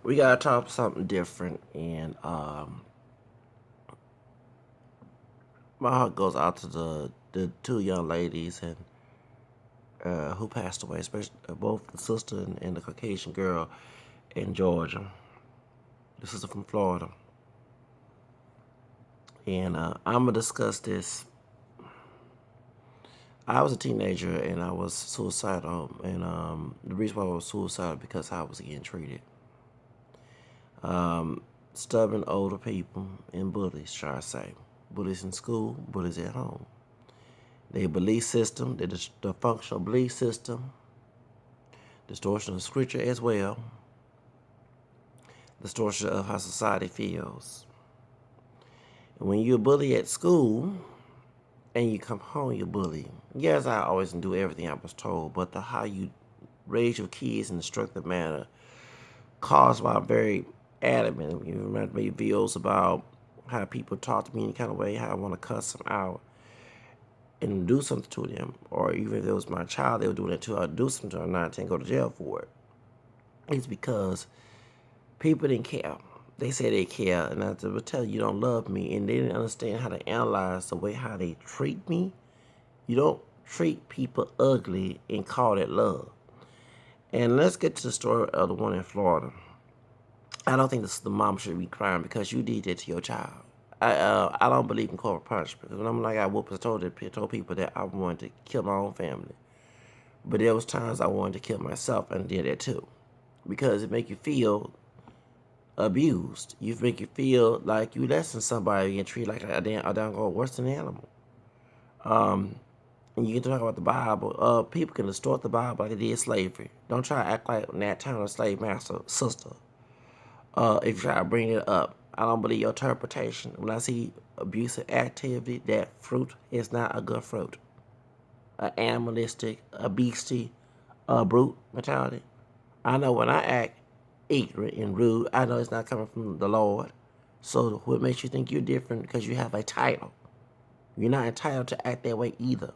we gotta talk something different, and my heart goes out to the two young ladies and who passed away, especially both the sister and the Caucasian girl in Georgia. The sister from Florida, and I'm gonna discuss this. I was a teenager and I was suicidal, and the reason why I was suicidal because I was getting treated. Stubborn older people and bullies, shall I say. Bullies in school, bullies at home. Their belief system, the functional belief system, distortion of scripture as well, distortion of how society feels. And when you're a bully at school and you come home, you're bullied. Yes, I always do everything I was told, but how you raise your kids in a destructive manner caused why I'm very adamant. You remember me videos about how people talk to me in any kind of way, how I want to cuss them out and do something to them, or even if it was my child, they were doing it to, I'd do something to them, not and go to jail for it. It's because people didn't care. They say they care, and I would tell you don't love me, and they didn't understand how to analyze the way how they treat me. You don't treat people ugly and call it love. And let's get to the story of the one in Florida. I don't think the mom should be crying because you did that to your child. I don't believe in corporal punishment. When I'm like I whooped, told people that I wanted to kill my own family, but there was times I wanted to kill myself and did that too, because it make you feel abused. You make you feel like you less than somebody and treat like a damn go worse than an animal. And you can talk about the Bible. People can distort the Bible like they did slavery. Don't try to act like Nat Turner, slave master, sister. If you try to bring it up, I don't believe your interpretation. When I see abusive activity, that fruit is not a good fruit. A animalistic, a beastie, a brute mentality. I know when I act ignorant and rude, I know it's not coming from the Lord. So what makes you think you're different because you have a title? You're not entitled to act that way either.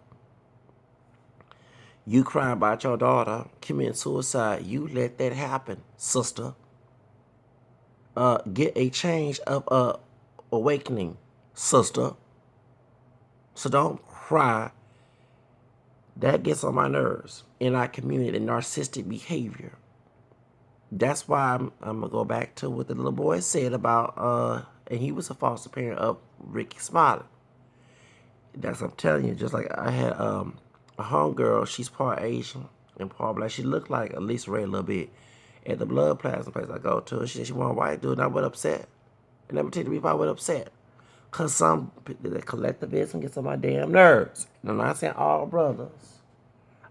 You crying about your daughter committing suicide, you let that happen, sister. Get a change of awakening, sister. So don't cry. That gets on my nerves in our community, narcissistic behavior. That's why I'm gonna go back to what the little boy said about and he was a foster parent of Ricky Smiley. That's what I'm telling you. Just like I had a homegirl, she's part Asian and part black. She looked like Lisa Ray a little bit. At the blood plasma place I go to, she said she wanted a white dude, and I went upset. And let me tell you the reason why I went upset. Because some the collectivism gets on my damn nerves. And I'm not saying all brothers.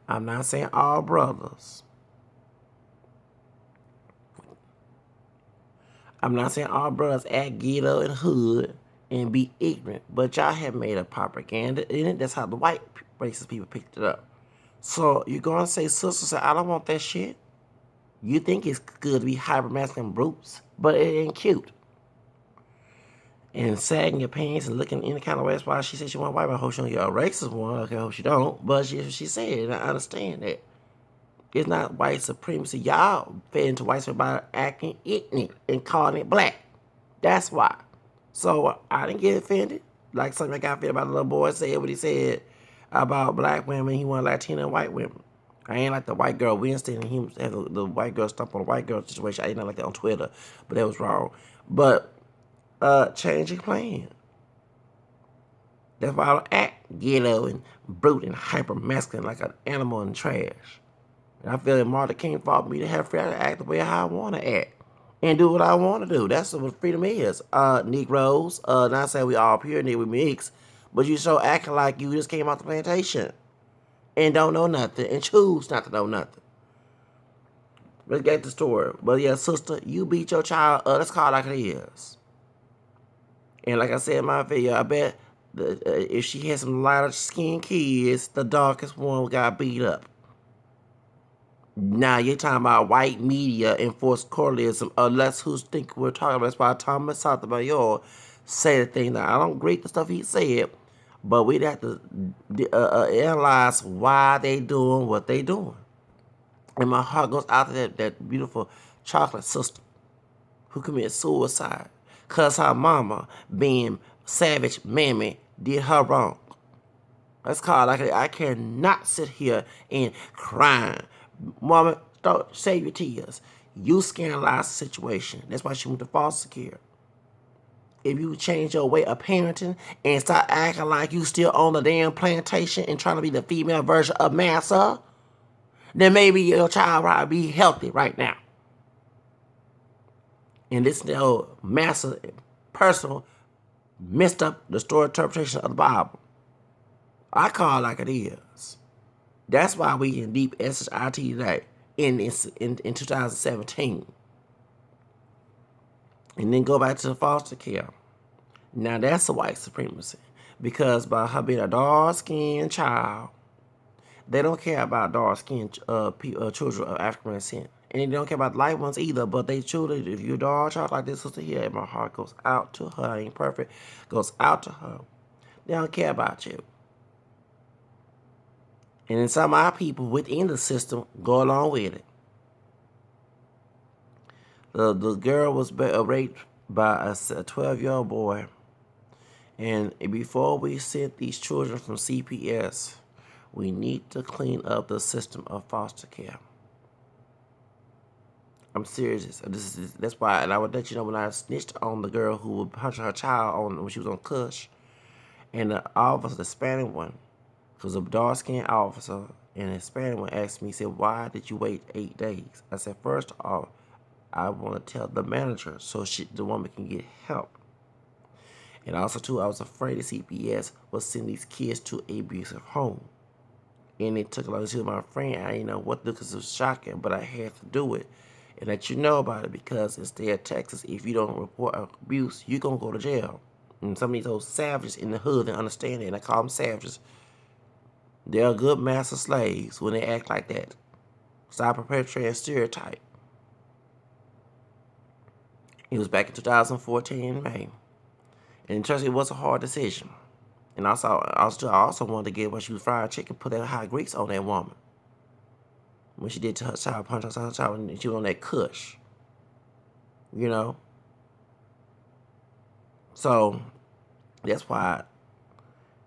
I'm not saying all brothers. I'm not saying all brothers act ghetto and hood and be ignorant. But y'all have made a propaganda in it. That's how the white racist people picked it up. So you're going to say, sister, say, I don't want that shit. You think it's good to be hyper masculine brutes, but it ain't cute. And sagging your pants and looking any kind of way. That's why she said she want white. I hope she don't get a racist one. Okay, I hope she don't. But she said, and I understand that. It's not white supremacy. Y'all fed into white supremacy by acting ignorant and calling it black. That's why. So I didn't get offended. Like something I got offended about the little boy said what he said about black women. He wanted Latina and white women. I ain't like the white girl Winston and he had the white girl stump on the white girl situation. I ain't like that on Twitter, but that was wrong. But change your plan. That's why I don't act ghetto and brute and hyper masculine like an animal in trash. And I feel that Martin King fought me to have freedom to act the way I want to act and do what I want to do. That's what freedom is. Negroes, not saying we all pure, we mix, but you so acting like you just came off the plantation and don't know nothing and choose not to know nothing. Let's get the story. But yeah, sister, you beat your child. Let's call it like it is. And like I said in my video, I bet if she had some lighter skinned kids, the darkest one got beat up. Now you're talking about white media enforced colonialism. Unless who's think we're talking about. That's why Thomas Sotomayor say the thing that I don't agree with the stuff he said, but we'd have to analyze why they doing what they doing. And my heart goes out to that beautiful chocolate sister. who committed suicide because her mama, being savage mammy, did her wrong. That's called like I cannot sit here and cry. Mama, don't save your tears. You scandalize the situation. That's why she went to foster care. If you change your way of parenting and start acting like you still on the damn plantation and trying to be the female version of Massa, then maybe your child probably be healthy right now. And this Massa personal messed up the story interpretation of the Bible. I call it like it is. That's why we in deep SHIT today in 2017. And then go back to the foster care. Now that's a white supremacy. Because by her being a dark-skinned child, they don't care about dark-skinned children of African descent. And they don't care about light ones either, but they truly, if you're a dark child like this sister here, and my heart goes out to her, I ain't perfect, goes out to her. They don't care about you. And then some of our people within the system go along with it. The girl was raped by a 12-year-old boy. And before we send these children from CPS, we need to clean up the system of foster care. I'm serious. That's why, and I would let you know when I snitched on the girl who would punch her child when she was on Kush, and the officer, the Hispanic one, because a dark-skinned officer, and the Hispanic one asked me, said, "Why did you wait 8 days?" I said, "First off, I want to tell the manager so the woman can get help. And also, too, I was afraid the CPS would send these kids to an abusive home. And it took a lot to my friend. I didn't know what to do because it was shocking, but I had to do it and let you know about it because in the state of Texas, if you don't report abuse, you're going to go to jail. And some of these old savages in the hood, they understand it, and I call them savages. They're good master slaves when they act like that. Stop perpetuating stereotype. It was back in 2014 in May. And trust me, it was a hard decision. And I also wanted to get when she was fried chicken, put that hot grease on that woman. When she did to her child, punch her child, and she was on that Kush. You know? So, that's why.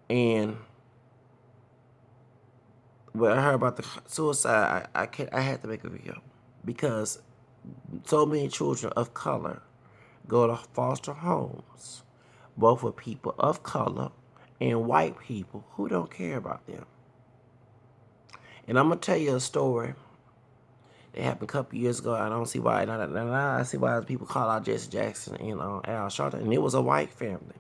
And when I heard about the suicide, I had to make a video. Because so many children of color go to foster homes, both with people of color and white people who don't care about them. And I'm going to tell you a story that happened a couple years ago. I don't see why. Now I see why people call out Jesse Jackson and Al Sharpton. And it was a white family.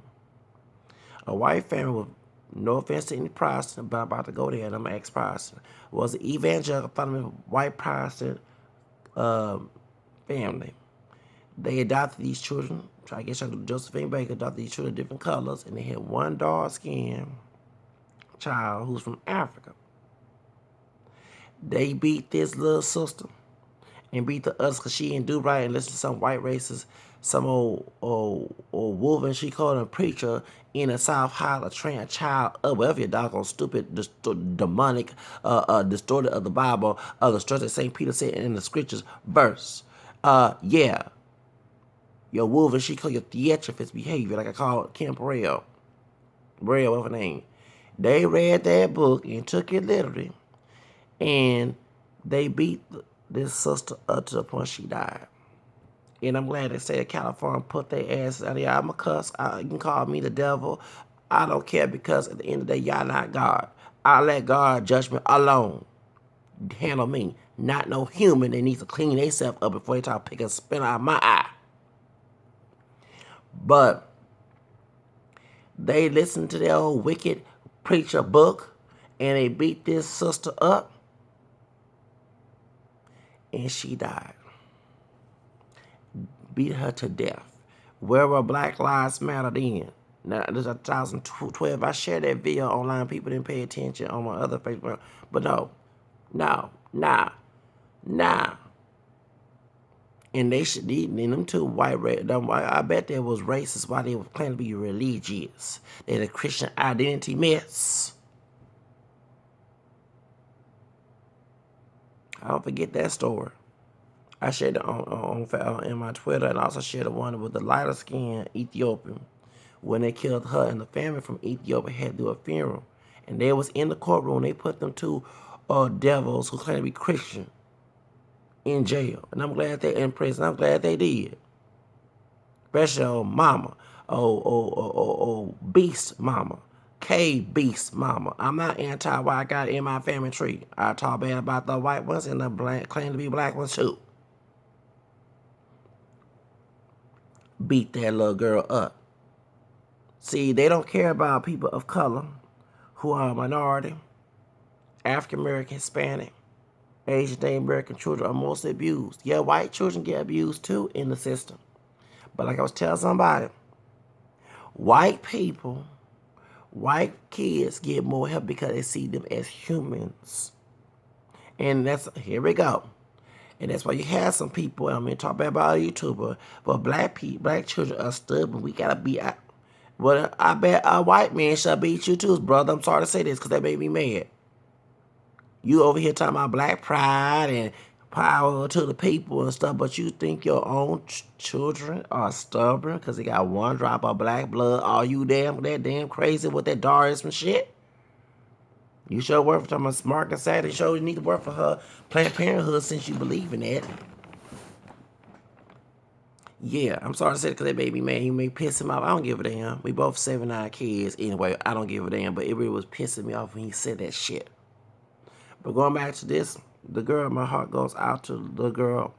A white family with, no offense to any Protestant, but I'm about to go there and I'm an ex-Protestant, was an evangelical fundamental white Protestant family. They adopted these children. I guess Josephine Baker adopted these children of different colors, and they had one dark-skinned child who's from Africa. They beat this little sister and beat the others because she didn't do right and listen to some white racist, some old wolven, she called him preacher in the South Hollow, train a child up, whatever your doggone stupid, demonic, distorted of the Bible, the structure that St. Peter said in the scriptures verse. Yeah. Your wolven, she called your theatrics behavior, like I called Kim Burrell, whatever her name. They read that book and took it literally, and they beat this sister up to the point she died. And I'm glad they said California put their asses out there. I'm a cuss. You can call me the devil. I don't care because at the end of the day, y'all not God. I let God judgment alone handle me. Not no human that needs to clean themselves up before they try to pick a spin out of my eye. But they listened to their old wicked preacher book and they beat this sister up and she died. Beat her to death. Where were Black Lives Matter then? Now, this is 2012. I shared that video online. People didn't pay attention on my other Facebook. But no. And they should need them two white. I bet there was racist while they were planning to be religious. They had a Christian identity mess. I don't forget that story. I shared it in my Twitter, and also shared the one with the lighter skinned Ethiopian when they killed her, and the family from Ethiopia had to do a funeral, and they was in the courtroom. They put them two devils who claim to be Christian in jail, and I'm glad they're in prison. I'm glad they did, especially old mama, beast mama. K Beast Mama. I'm not anti-white. I got it in my family tree. I talk bad about the white ones and the black, claim to be black ones too. Beat that little girl up. See, they don't care about people of color who are a minority. African American, Hispanic, Asian American children are mostly abused. Yeah, white children get abused too in the system. But like I was telling somebody, white people, white kids get more help because they see them as humans. And that's, here we go. And that's why you have some people, I mean, talk bad about a YouTuber, but black children are stubborn. We gotta be out. Well, I bet a white man shall beat you too, brother. I'm sorry to say this because that made me mad. You over here talking about black pride and power to the people and stuff, but you think your own children are stubborn because they got one drop of black blood? Are you that damn crazy with that Darwinism shit? You sure work for talking about smart and sad. You sure you need to work for her Planned Parenthood since you believe in that. Yeah, I'm sorry to say it because that made me mad. He may piss him off. I don't give a damn. We both 7-9 kids. Anyway, I don't give a damn. But it really was pissing me off when he said that shit. But going back to this, the girl, my heart goes out to the girl.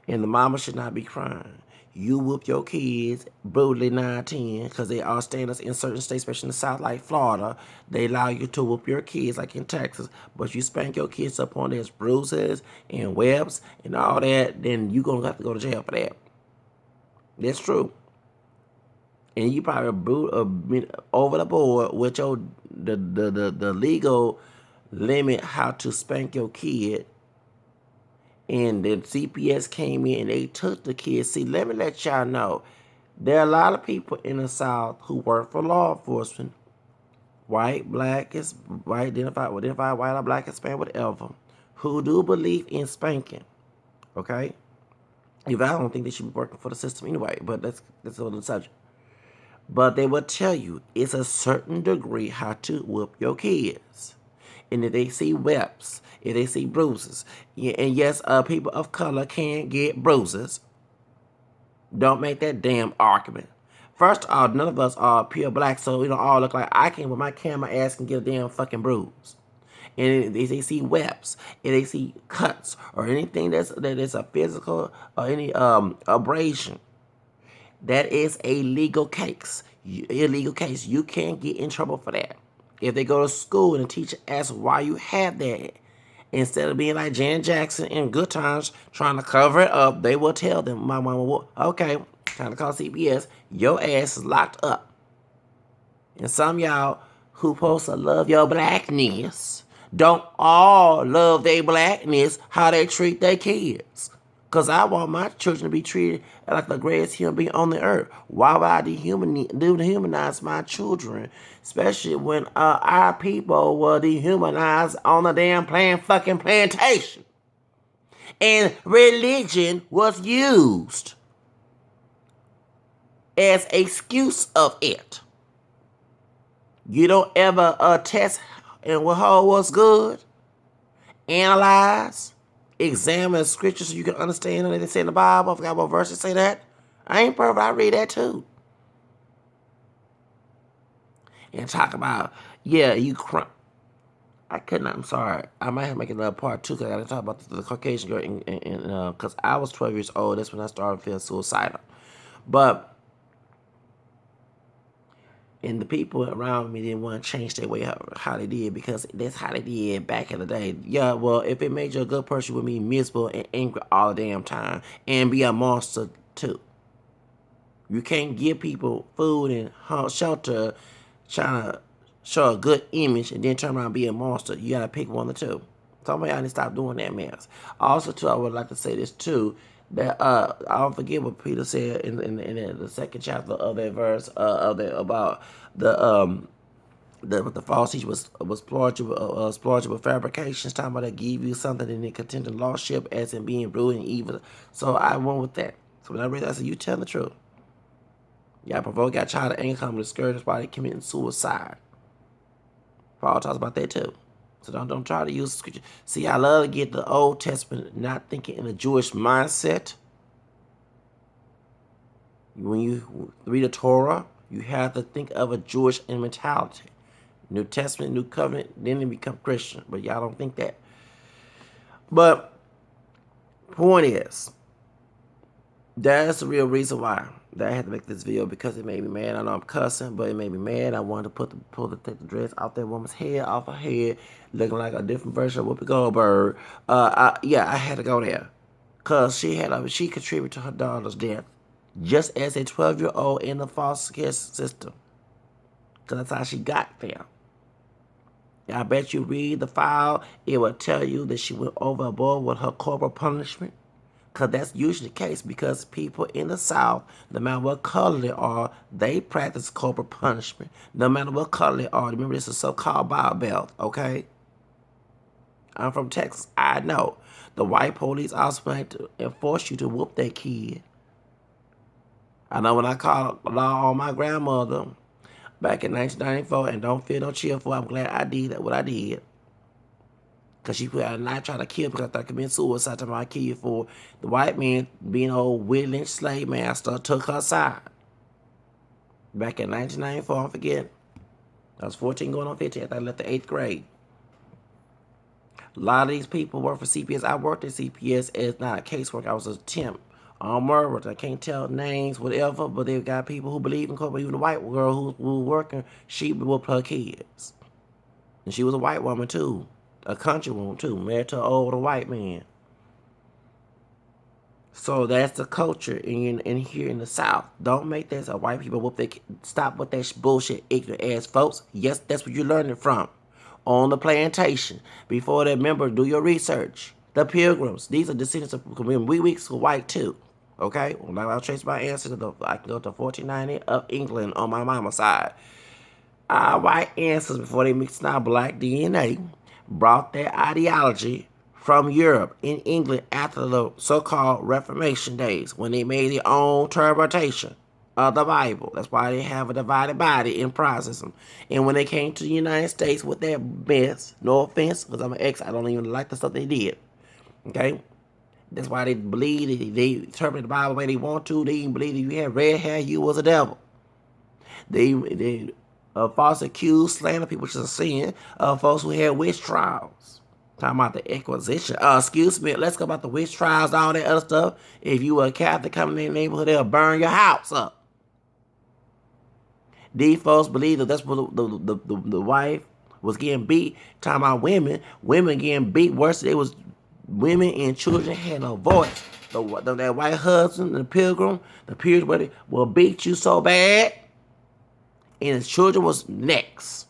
And the mama should not be crying. You whoop your kids brutally 9-10 because they are standards in certain states, especially in the South, like Florida. They allow you to whoop your kids, like in Texas. But you spank your kids up on there's bruises and webs and all that, then you're going to have to go to jail for that. That's true. And you probably over the board with your the legal limit how to spank your kid. And then CPS came in and they took the kids. See, let me let y'all know. There are a lot of people in the South who work for law enforcement. White, black, is white, identified, white or black, Hispanic, whatever. Who do believe in spanking. Okay? If I don't think they should be working for the system anyway, but that's another subject. But they will tell you it's a certain degree how to whoop your kids. And if they see webs, if they see bruises, and yes, people of color can get bruises, don't make that damn argument. First of all, none of us are pure black, so we don't all look like I can with my camera ass can get a damn fucking bruise. And if they see webs, if they see cuts or anything that is a physical or any abrasion, that is a legal case. Illegal case. You can't get in trouble for that. If they go to school and the teacher asks why you have that, instead of being like Janet Jackson in Good Times trying to cover it up, they will tell them, my mama, okay, time to call CPS, your ass is locked up. And some of y'all who supposed to love your blackness don't all love their blackness how they treat their kids. Because I want my children to be treated like the greatest human being on the earth. Why would I dehumanize my children? Especially when our people were dehumanized on the damn fucking plantation. And religion was used as an excuse of it. You don't ever test and hold what's good, analyze, examine the scriptures so you can understand what they say in the Bible. I forgot what verses say that. I ain't perfect. I read that too. And talk about, yeah, you cry. I couldn't. I'm sorry. I might have to make another part two because I got to talk about the Caucasian girl. Because I was 12 years old. That's when I started feeling suicidal. But and the people around me didn't want to change their way how they did because that's how they did back in the day. Yeah, well, if it made you a good person, you would be miserable and angry all the damn time and be a monster too. You can't give people food and shelter trying to show a good image and then turn around and be a monster. You got to pick one or two. Some of y'all need to stop doing that mess. Also, too, I would like to say this too. That I don't forget what Peter said in the second chapter of that verse about the The false teacher was plausible fabrications, talking about they give you something and they contend to lordship as in being rude and evil. So I went with that. So when I read that, I said, you tell the truth. Y'all provoke your child to anger, come with discouragement while they committing suicide. Paul talks about that too. So don't try to use scripture. See, I love to get the Old Testament, not thinking in a Jewish mindset. When you read the Torah, you have to think of a Jewish mentality. New Testament, New Covenant, then they become Christian. But y'all don't think that. But point is, that's the real reason why that I had to make this video, because it made me mad. I know I'm cussing, but it made me mad. I wanted to take the dress off that woman's head, off her head, looking like a different version of Whoopi Goldberg. I had to go there, cause she contributed to her daughter's death, just as a 12-year-old in the foster care system. Cause that's how she got there. I bet you read the file, it will tell you that she went overboard with her corporal punishment. Because that's usually the case, because people in the South, no matter what color they are, they practice corporal punishment. No matter what color they are. Remember, this is so-called Bible Belt, okay? I'm from Texas. I know. The white police also like to enforce you to whoop that kid. I know when I called law on my grandmother back in 1994, and don't feel no chill for, I'm glad I did what I did. Because she put out a knife trying to kill because I thought I committed suicide. I kill you for the white man being old Willie Lynch slave master took her side. Back in 1994, I'm forgetting. I was 14 going on 15 after I left the 8th grade. A lot of these people work for CPS. I worked at CPS as not a caseworker. I was a temp. Murderers. I can't tell names, whatever, but they've got people who believe in corporate. Even the white girl who was working, she whooped her kids. And she was a white woman, too. A country woman, too. Married to an older white man. So that's the culture in here in the South. Don't make this a white people whoop their kids. Stop with that bullshit, ignorant ass folks. Yes, that's where you're learning from. On the plantation. Before that, remember, do your research. The Pilgrims. These are descendants of we weeks were white, too. Okay? When I'll trace my ancestors, I can go to 1490 of England on my mama's side. Our white ancestors, before they mixed our black DNA, brought their ideology from Europe in England after the so-called Reformation days, when they made their own interpretation of the Bible. That's why they have a divided body in Protestantism. And when they came to the United States with their mess, no offense, because I'm an ex, I don't even like the stuff they did. Okay? That's why they believe they interpret the Bible the way they want to. They even believe that you had red hair, you was a devil. They false accused, slander people, which is a sin, of folks who had witch trials. Talking about the Inquisition. Excuse me, let's go about the witch trials, all that other stuff. If you were a Catholic coming in the neighborhood, they'll burn your house up. These folks believe that that's what the wife was getting beat. Talking about women getting beat worse. It was women and children had no voice. That white husband, the pilgrim will beat you so bad, and his children was next.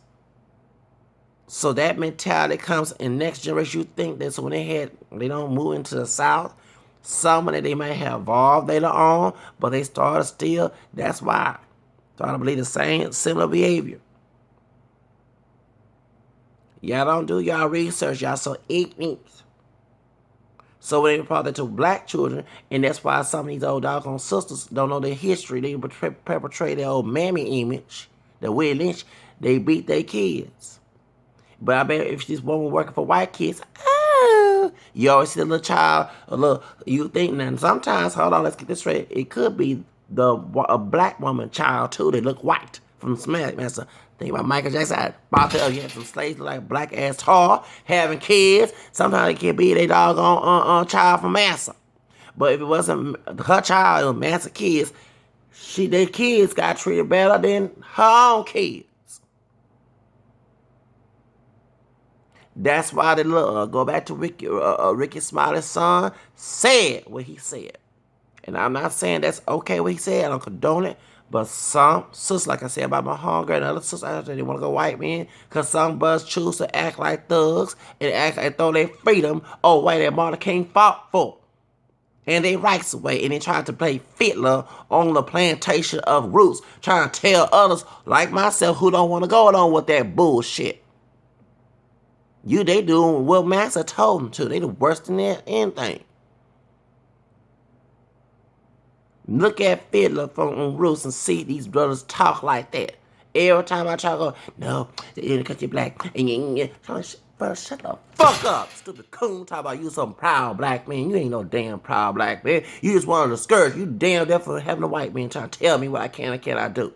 So that mentality comes in next generation. You think that so when they don't move into the South, some of that they might have evolved later on, but they started still. That's why. Started to believe the same similar behavior. Y'all don't do y'all research. Y'all so ignorant. So when they brought that to black children, and that's why some of these old doggone sisters don't know their history. They perpetrate their old mammy image, the Willie Lynch. They beat their kids. But I bet if this woman working for white kids, you always see a little child, you think, now sometimes, hold on, let's get this straight. It could be a black woman child too. They look white from Smack Master. Think about Michael Jackson. About to get some slaves like black ass tar, having kids. Sometimes it can be their doggone child from Massa. But if it wasn't her child, it was Massa kids, their kids got treated better than her own kids. That's why they go back to Ricky Smiley's son said what he said. And I'm not saying that's okay what he said. I don't condone it. But some sisters, like I said about my hunger and other sisters out there, they want to go white men. Because some buzz choose to act like thugs and act like throw their freedom away that Martin King fought for. and their rights away, and they trying to play fiddler on the plantation of roots, trying to tell others like myself who don't want to go along with that bullshit. They doing what Master told them to. They the worst than that anything. Look at Fiddler from Roots and see these brothers talk like that. Every time I try to go, no, because you're black. Bro, shut the fuck up, stupid coon. Talk about you some proud black man. You ain't no damn proud black man. You just want to discourage. You damn definitely having a white man trying to tell me what I can and cannot do.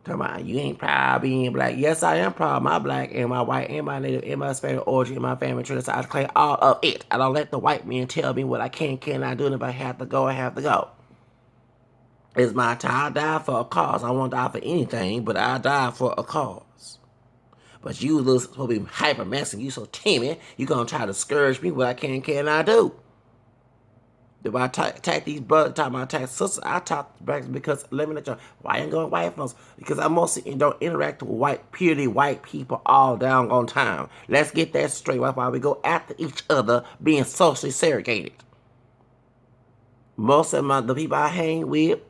Talking about you ain't proud being black. Yes, I am proud. My black and my white and my native and my Spanish origin and my family tree. So I claim all of it. I don't let the white man tell me what I cannot do. And if I have to go, I have to go. It's my time. I die for a cause. I won't die for anything, but I die for a cause. But you look supposed to be hyper messing. You so timid. You gonna try to discourage me what I cannot do. If I attack these brothers, talk about attack sisters, I talk to blacks because let me let y'all. Why ain't going white folks? Because I mostly don't interact with purely white people all down on time. Let's get that straight. Why we go after each other being socially segregated? Most of the people I hang with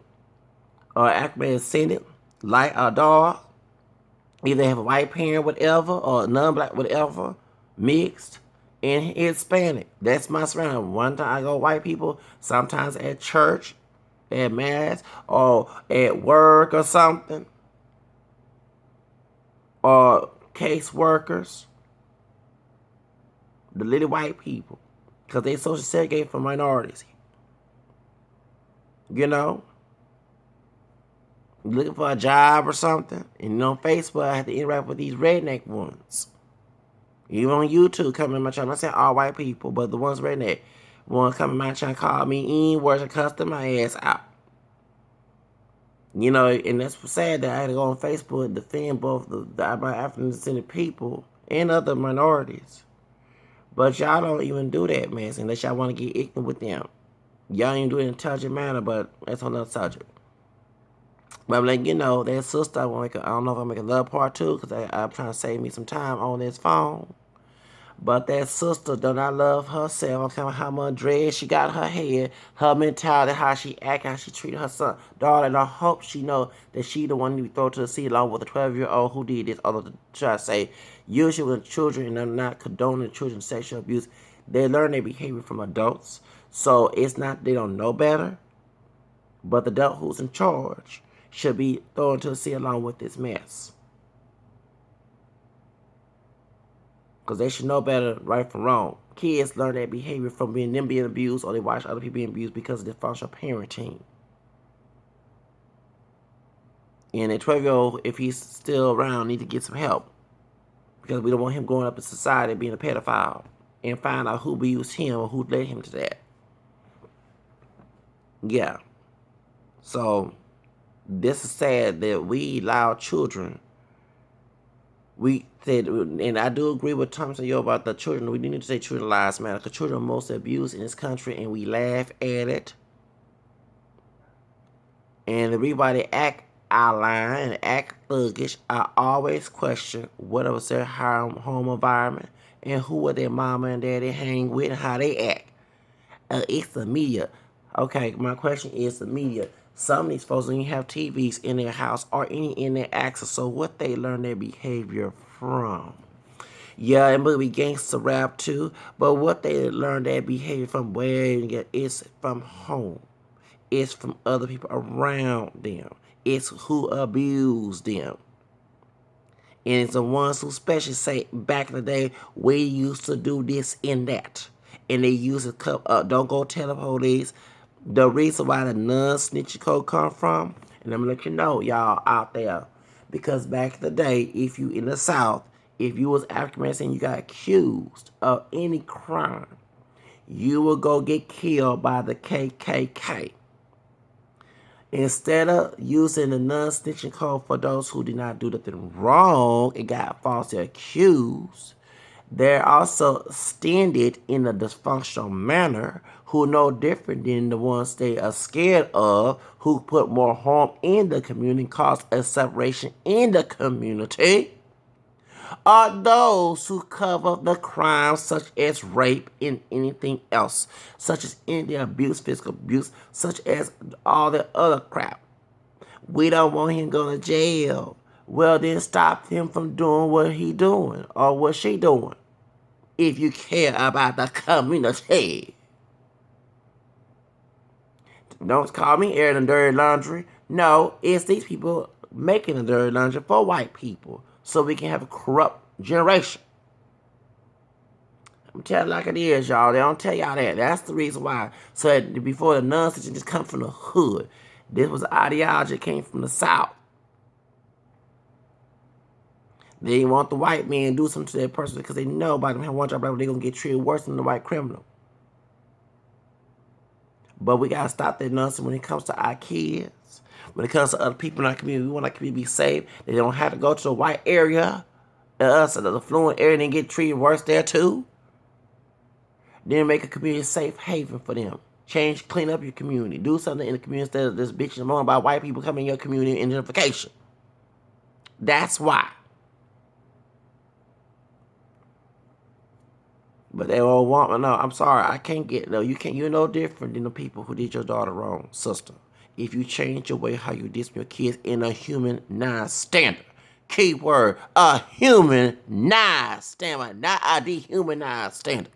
are African descendant, like a dog. Either have a white parent, whatever, or non-black, whatever, mixed. And Hispanic. That's my surrounding. One time I go white people, sometimes at church, at mass, or at work or something. Or case workers. The little white people. Because they social segregate from minorities. You know? Looking for a job or something. And on Facebook, I have to interact with these redneck ones. Even on YouTube, coming to my channel, I'm not saying all white people, but the ones redneck. One coming to my channel, call me N-words and cussing my ass out. You know, and that's sad that I had to go on Facebook and defend both the African descendant people and other minorities. But y'all don't even do that, man, unless y'all want to get ignorant with them. Y'all ain't do it in an intelligent manner, but that's another subject. But I'm letting you know, that sister, I don't know if I'll make another part two, because I'm trying to save me some time on this phone. But that sister do not love herself. I'm telling how much dread she got in her head, her mentality, how she act, how she treated her son. Darling, I hope she know that she the one you throw to the sea along with a 12-year-old who did this. Although to try to say, usually when children, and I'm not condoning children's sexual abuse, they learn their behavior from adults. So it's not they don't know better, but the adult who's in charge should be thrown to the sea along with this mess. Because they should know better right from wrong. Kids learn their behavior from them being abused, or they watch other people being abused because of dysfunctional parenting. And a 12-year-old, if he's still around, need to get some help. Because we don't want him going up in society being a pedophile. And find out who abused him or who led him to that. Yeah. So, this is sad that we allow children. We said, and I do agree with Tom Sayo about the children. We need to say children lives matter, because children are most abused in this country, and we laugh at it. And everybody act outline and act thuggish. I always question what was their home environment and who were their mama and daddy hang with and how they act. It's the media. Okay, my question is the media. Some of these folks don't even have TVs in their house or any in their access. So what they learn their behavior from? Yeah, it might be gangster rap too, but what they learn their behavior from, where it's from home. It's from other people around them. It's who abused them. And it's the ones who especially say back in the day, we used to do this and that. And they used to don't go tell the police. The reason why the non-snitching code come from, and I'm going to let you know, y'all out there, because back in the day, if you in the South, if you was African American and you got accused of any crime, you will go get killed by the KKK. Instead of using the non-snitching code for those who did not do nothing wrong and got falsely accused, they're also extended in a dysfunctional manner who are no different than the ones they are scared of, who put more harm in the community, cause a separation in the community, are those who cover the crimes such as rape and anything else, such as Indian abuse, physical abuse, such as all the other crap. We don't want him going to jail. Well, then stop him from doing what he doing or what she doing. If you care about the community. Don't call me airing the dirty laundry. No, it's these people making the dirty laundry for white people so we can have a corrupt generation. I'm telling you like it is, y'all. They don't tell y'all that. That's the reason why. So before the nonsense just come from the hood. This was ideology that came from the South. They want the white man to do something to that person because they know by them having one job, they're going to get treated worse than the white criminal. But we got to stop that nonsense when it comes to our kids. When it comes to other people in our community, we want our community to be safe. They don't have to go to the white area, us, or the affluent area, and get treated worse there too. Then make a community a safe haven for them. Change, clean up your community. Do something in the community instead of this bitching and moaning about white people coming in your community and gentrification. That's why. But they all want, no, I'm sorry, I can't get, no, you can't, you're no different than the people who did your daughter wrong, sister. If you change your way how you discipline your kids in a humanized standard. Key word, a humanized standard, not a dehumanized standard.